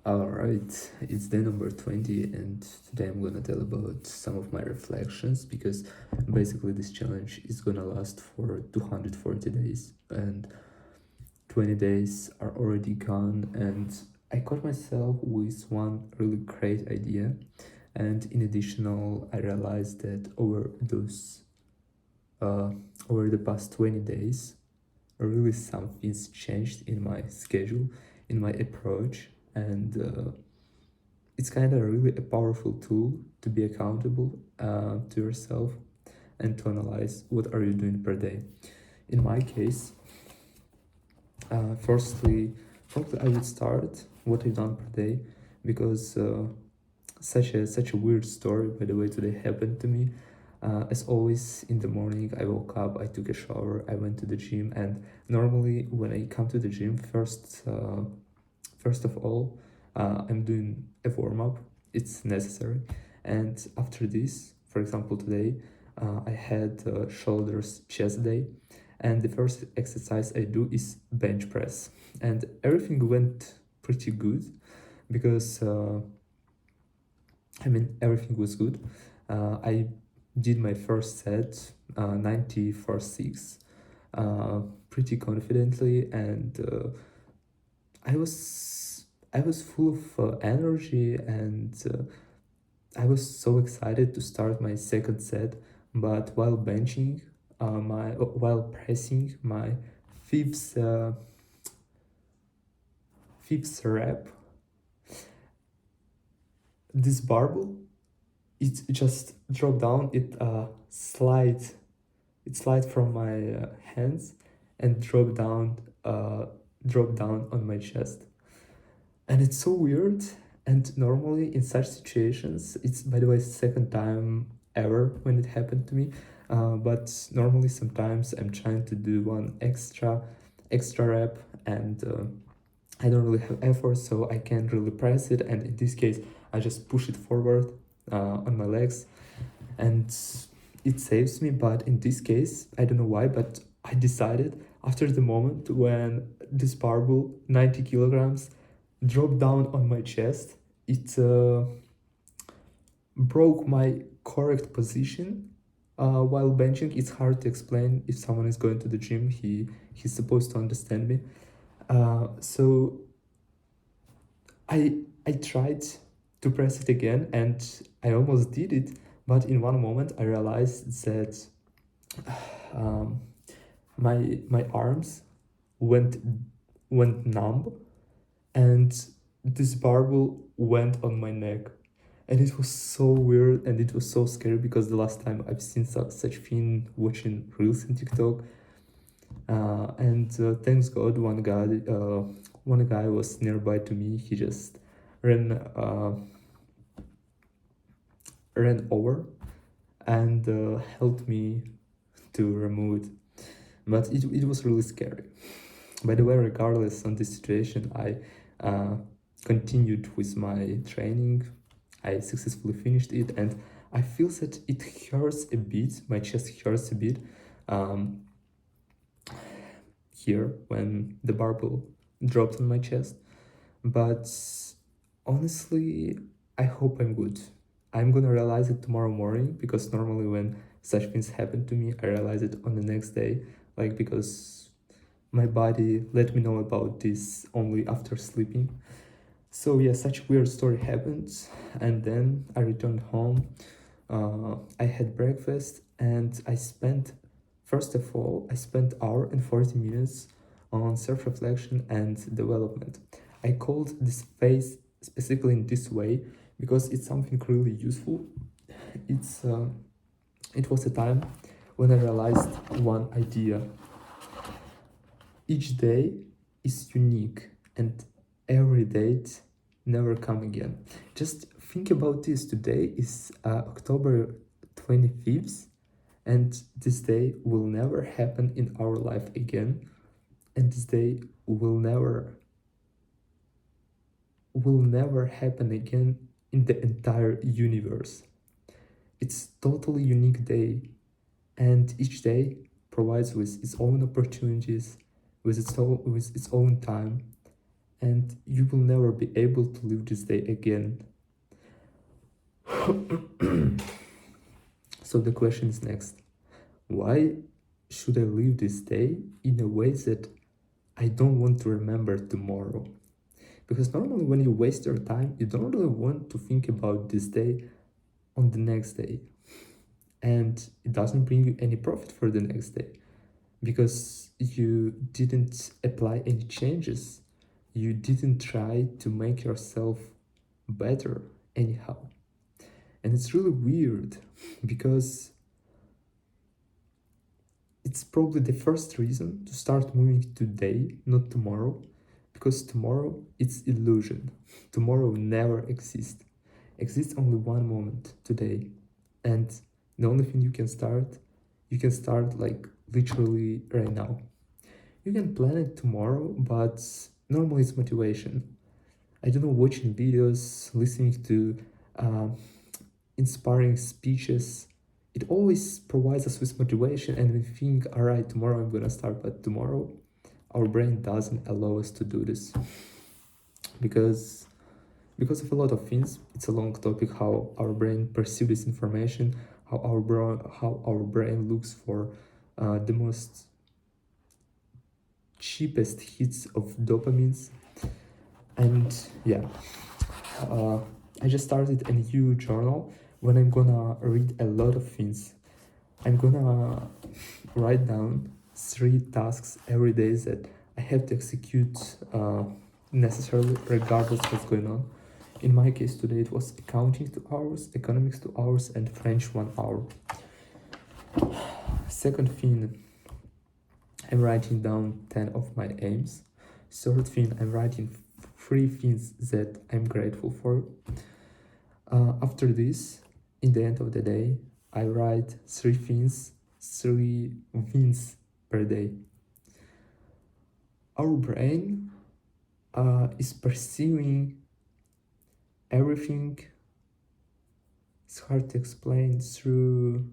Alright, it's day number 20, and today I'm gonna tell about some of my reflections because basically this challenge is gonna last for 240 days, and 20 days are already gone. And I caught myself with one really great idea, and in additional, I realized that uh, over the past 20 days, really something's changed in my schedule, in my approach, and it's kind of really a powerful tool to be accountable to yourself and to analyze what are you doing per day. In my case, firstly, I would start what I've done per day because such a weird story, by the way, today happened to me. As always, in the morning, I woke up, I took a shower, I went to the gym, and normally when I come to the gym, first of all, I'm doing a warm up. It's necessary, and after this, for example, today, I had shoulders chest day, and the first exercise I do is bench press, and everything went pretty good because everything was good. I did my first set, 90 for 6, pretty confidently, and I was full of energy, and I was so excited to start my second set. But while pressing my fifth uh, fifth rep, this barbell it just dropped down. It slide from my hands and dropped down on my chest. And it's so weird. And normally in such situations, it's, by the way, second time ever when it happened to me. But normally sometimes I'm trying to do one extra rep, and I don't really have effort, so I can't really press it. And in this case, I just push it forward on my legs, and it saves me. But in this case, I don't know why, but I decided after the moment when this barbell, 90 kilograms, dropped down on my chest, it broke my correct position while benching. It's hard to explain. If someone is going to the gym, he's supposed to understand me. So I tried to press it again, and I almost did it, but in one moment I realized that um, my arms went numb, and this barbell went on my neck, and it was so weird, and it was so scary because the last time I've seen such thing watching reels in TikTok. And thanks God, one guy was nearby to me. He just ran uh, ran over and helped me to remove it. But it was really scary. By the way, regardless on this situation, I continued with my training. I successfully finished it, and I feel that it hurts a bit. My chest hurts a bit um, here when the barbell dropped on my chest. But honestly, I hope I'm good. I'm gonna realize it tomorrow morning because normally when such things happen to me, I realize it on the next day, like because my body let me know about this only after sleeping. So yeah, such weird story happened, and then I returned home. I had breakfast, and first of all, I spent hour and 40 minutes on self-reflection and development. I called this phase specifically in this way because it's something really useful. It's it was a time when I realized one idea: each day is unique, and every date never come again. Just think about this. Today is October 25th, and this day will never happen in our life again, and this day will never happen again in the entire universe. It's totally unique day, and each day provides with its own opportunities, with its own time, and you will never be able to live this day again. So the question is next: why should I live this day in a way that I don't want to remember tomorrow? Because normally when you waste your time, you don't really want to think about this day on the next day, and it doesn't bring you any profit for the next day because you didn't apply any changes. You didn't try to make yourself better anyhow. And it's really weird because it's probably the first reason to start moving today, not tomorrow, because tomorrow it's illusion. Tomorrow never exists only one moment, today. And the only thing you can start like literally right now. You can plan it tomorrow, but normally it's motivation. I don't know, watching videos, listening to uh, inspiring speeches, it always provides us with motivation, and we think, all right, tomorrow I'm gonna start. But tomorrow our brain doesn't allow us to do this because of a lot of things. It's a long topic, how our brain perceives this information, how our brain looks for the most cheapest hits of dopamines. And yeah, uh, I just started a new journal when I'm gonna read a lot of things. I'm gonna write down 3 tasks every day that I have to execute necessarily, regardless what's going on. In my case today, it was accounting 2 hours, economics 2 hours, and French 1 hour. Second thing, I'm writing down 10 of my aims. Third thing, I'm writing 3 things that I'm grateful for. After this, in the end of the day, I write 3 wins per day. Our brain is perceiving everything. It's hard to explain through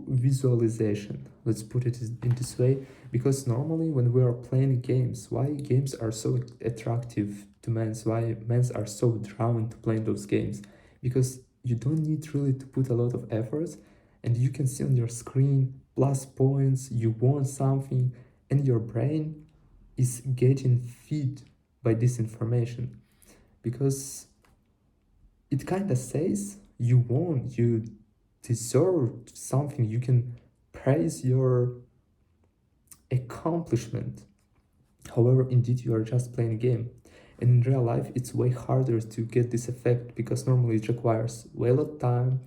visualization. Let's put it in this way, because normally when we are playing games, why games are so attractive to men, why men are so drawn to playing those games, because you don't need really to put a lot of effort, and you can see on your screen plus points, you won something, and your brain is getting fed by this information, because it kind of says you won, you deserve something, you can praise your accomplishment. However, indeed, you are just playing a game. And in real life, it's way harder to get this effect, because normally it requires way a lot of time,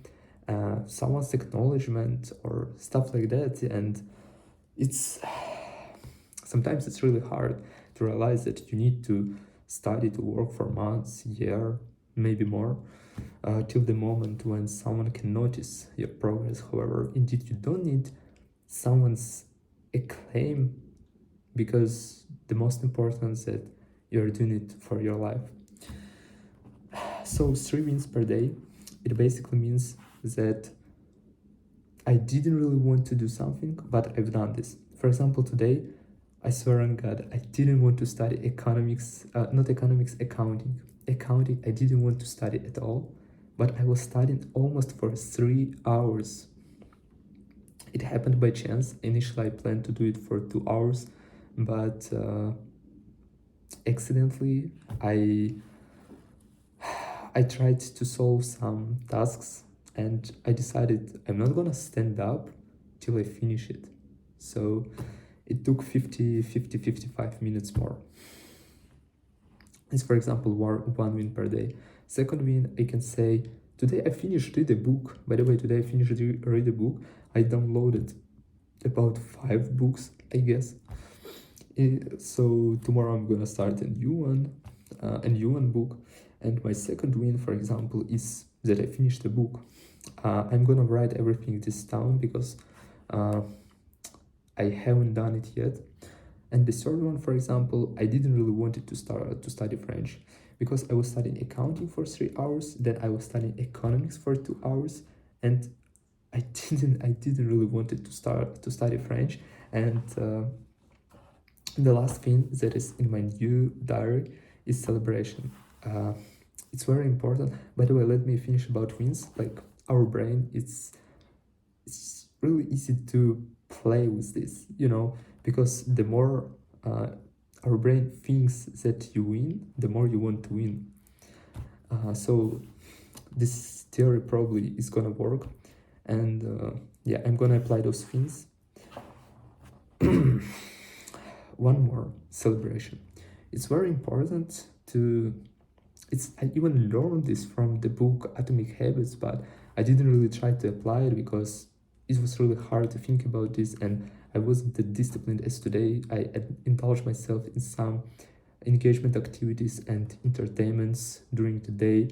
someone's acknowledgement or stuff like that. And it's sometimes it's really hard to realize that you need to study, to work for months, year, maybe more, till the moment when someone can notice your progress. However, indeed, you don't need someone's acclaim, because the most important is that you're doing it for your life. So 3 wins per day, it basically means that I didn't really want to do something, but I've done this. For example, today, I swear on God, I didn't want to study economics, not economics, accounting. Accounting, I didn't want to study at all, but I was studying almost for 3 hours. It happened by chance. Initially, I planned to do it for 2 hours, but accidentally, I tried to solve some tasks, and I decided I'm not gonna stand up till I finish it. So it took 55 minutes more. It's, for example, 1 win per day. Second win, I can say, today I finished read a book. By the way, today I finished read a book. I downloaded about 5 books, I guess. So tomorrow I'm gonna start a new one book. And my second win, for example, is that I finished the book. I'm gonna write everything this down, because I haven't done it yet. And the third one, for example, I didn't really want it to study French, because I was studying accounting for 3 hours, then I was studying economics for 2 hours, and I didn't really want it to study French. And The last thing that is in my new diary is celebration. Uh, it's very important. By the way, let me finish about wins. Like our brain, it's really easy to play with this, because the more our brain thinks that you win, the more you want to win. So this theory probably is gonna work, and yeah, I'm gonna apply those things. One more celebration. It's very important to. I even learned this from the book Atomic Habits, but I didn't really try to apply it because it was really hard to think about this, and I wasn't that disciplined as today. I indulged myself in some engagement activities and entertainments during the day.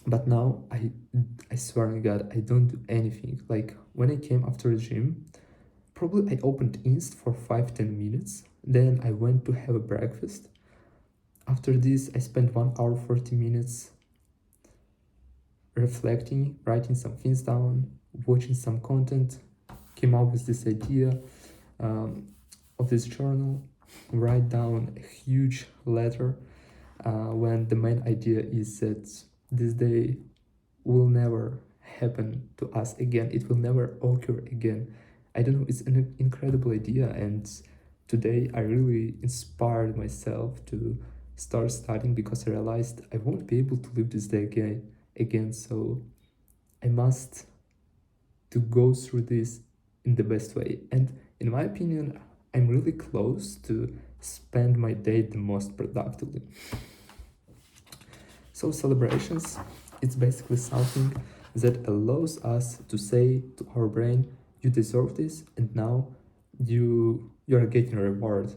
But now I swear to God, I don't do anything. Like when I came after the gym, probably I opened Inst for 5-10 minutes. Then I went to have a breakfast. After this, I spent 1 hour 40 minutes reflecting, writing some things down, watching some content, came up with this idea of this journal, write down a huge letter when the main idea is that this day will never happen to us again. It will never occur again. I don't know, it's an incredible idea, and today I really inspired myself to start studying because I realized I won't be able to live this day again, so I must to go through this in the best way. And in my opinion, I'm really close to spend my day the most productively. So celebrations, it's basically something that allows us to say to our brain, you deserve this, and now you're getting a reward.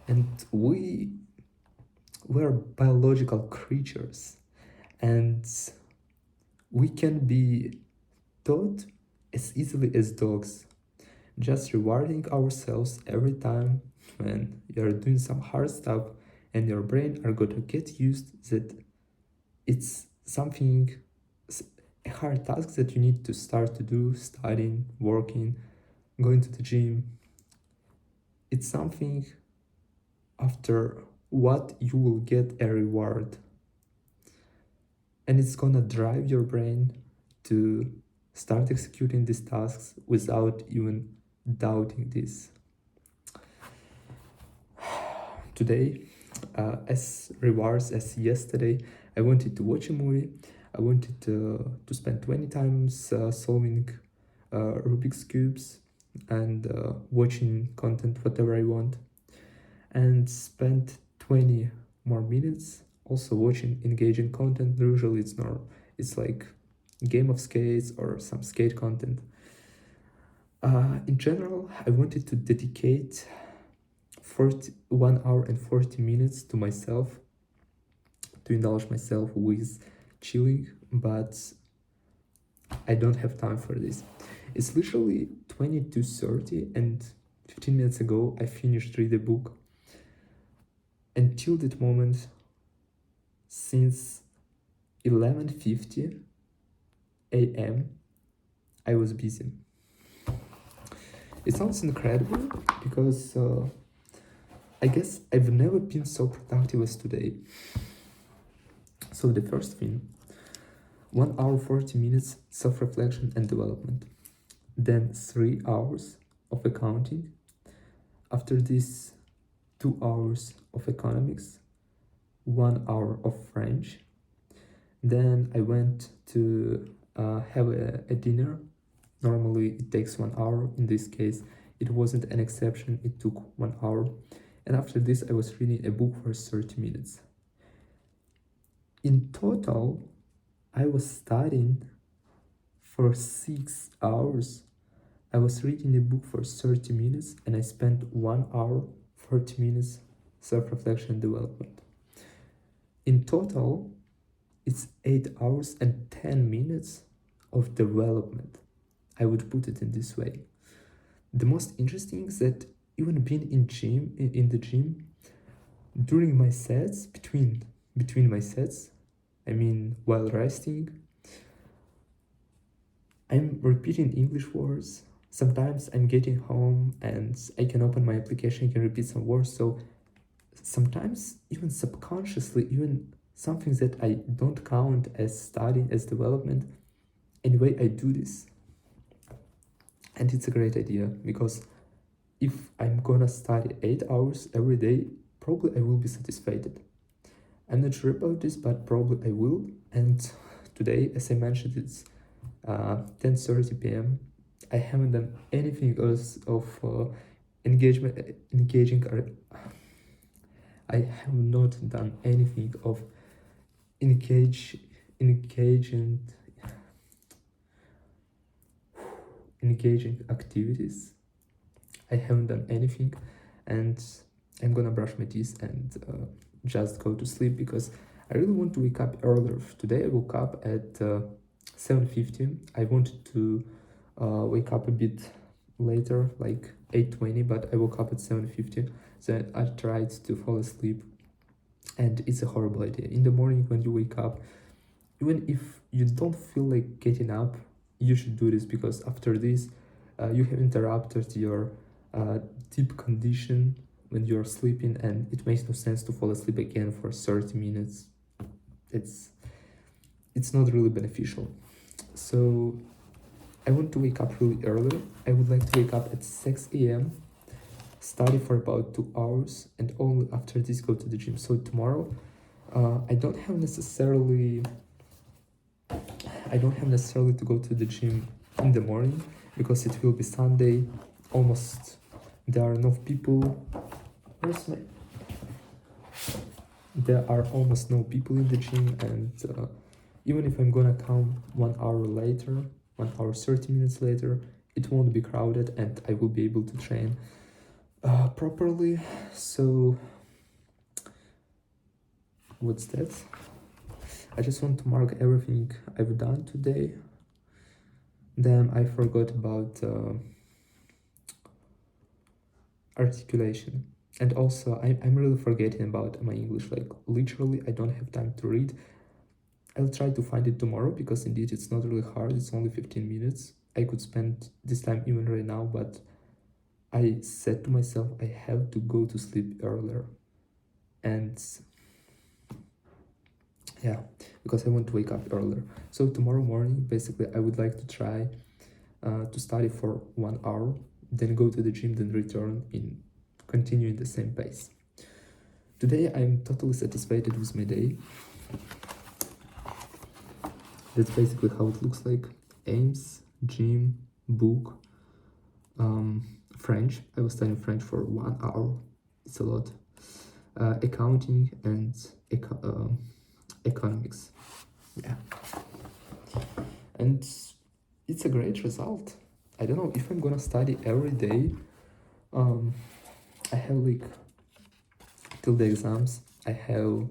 And we're biological creatures, and we can be taught as easily as dogs, just rewarding ourselves every time when you're doing some hard stuff, and your brain are going to get used that it's something, a hard task that you need to start to do, studying, working, going to the gym. It's something after what you will get a reward, and it's gonna drive your brain to start executing these tasks without even doubting this. Today, as rewards as yesterday, I wanted to watch a movie. I wanted to spend 20 times solving Rubik's cubes and watching content, whatever I want, and spend 20 more minutes also watching engaging content. Usually it's like game of skates or some skate content. In general, I wanted to dedicate 1 hour and 40 minutes to myself, to indulge myself with chilling, but I don't have time for this. It's literally 20 to 30, and 15 minutes ago I finished read the book. Until that moment, since 11:50 a.m., I was busy. It sounds incredible because I guess I've never been so productive as today. So the first thing, 1 hour 40 minutes self-reflection and development. Then 3 hours of accounting. After this, 2 hours of economics, 1 hour of French. Then I went to have a dinner. Normally it takes 1 hour. In this case, it wasn't an exception. It took 1 hour. And after this, I was reading a book for 30 minutes. In total, I was studying for 6 hours. I was reading a book for 30 minutes, and I spent 1 hour, 40 minutes self-reflection and development. In total, it's 8 hours and 10 minutes of development. I would put it in this way. The most interesting is that even being in the gym, during my sets, between my sets, I mean while resting, I'm repeating English words, Sometimes I'm getting home and I can open my application, I can repeat some words. So sometimes even subconsciously, even some things that I don't count as study, as development, anyway, I do this. And it's a great idea, because if I'm gonna study 8 hours every day, probably I will be satisfied. I'm not sure about this, but probably I will. And today, as I mentioned, it's 10:30 p.m. I haven't done anything else of engaging. I have not done anything of engaging engaging activities. I haven't done anything, and I'm gonna brush my teeth and just go to sleep, because I really want to wake up earlier. Today I woke up at 7:15. I wanted to wake up a bit later, like 8:20, but I woke up at 7:15. So I tried to fall asleep, and it's a horrible idea. In the morning when you wake up, even if you don't feel like getting up, you should do this, because after this, you have interrupted your deep condition when you're sleeping, and it makes no sense to fall asleep again for 30 minutes. It's not really beneficial. So I want to wake up really early. I would like to wake up at 6 a.m., study for about 2 hours, and only after this go to the gym. So tomorrow, I don't have necessarily to go to the gym in the morning, because it will be Sunday. Almost there are no people. There are almost no people in the gym, and even if I'm gonna come 1 hour later, 1 hour 30 minutes later, it won't be crowded, and I will be able to train properly. So what's that? I just want to mark everything I've done today. Then I forgot about articulation. And also, I'm really forgetting about my English. Like, literally, I don't have time to read. I'll try to find it tomorrow, because indeed it's not really hard. It's only 15 minutes. I could spend this time even right now, but I said to myself, I have to go to sleep earlier. And yeah, because I want to wake up earlier. So tomorrow morning, basically, I would like to try to study for 1 hour, then go to the gym, then return in continuing the same pace. Today I'm totally satisfied with my day. That's basically how it looks like. Aims, gym, book, French. I was studying French for 1 hour. It's a lot. Accounting and economics. Yeah. And it's a great result. I don't know if I'm gonna study every day. I have like till the exams, I have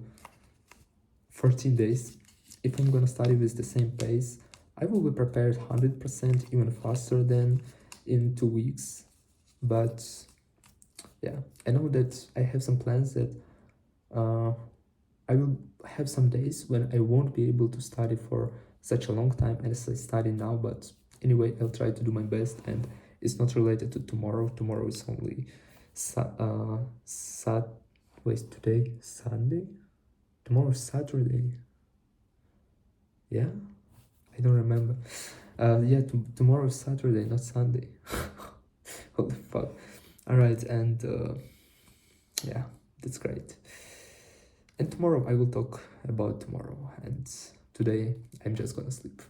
14 days. If I'm gonna study with the same pace, I will be prepared 100%, even faster than in 2 weeks. But yeah, I know that I have some plans that I will have some days when I won't be able to study for such a long time as I study now. But anyway, I'll try to do my best, and it's not related to tomorrow. Tomorrow is only wait, today Sunday? Tomorrow is Saturday. Yeah, I don't remember. Yeah, tomorrow is Saturday, not Sunday. What the fuck? All right, and yeah, that's great. And tomorrow I will talk about tomorrow, and today I'm just gonna sleep.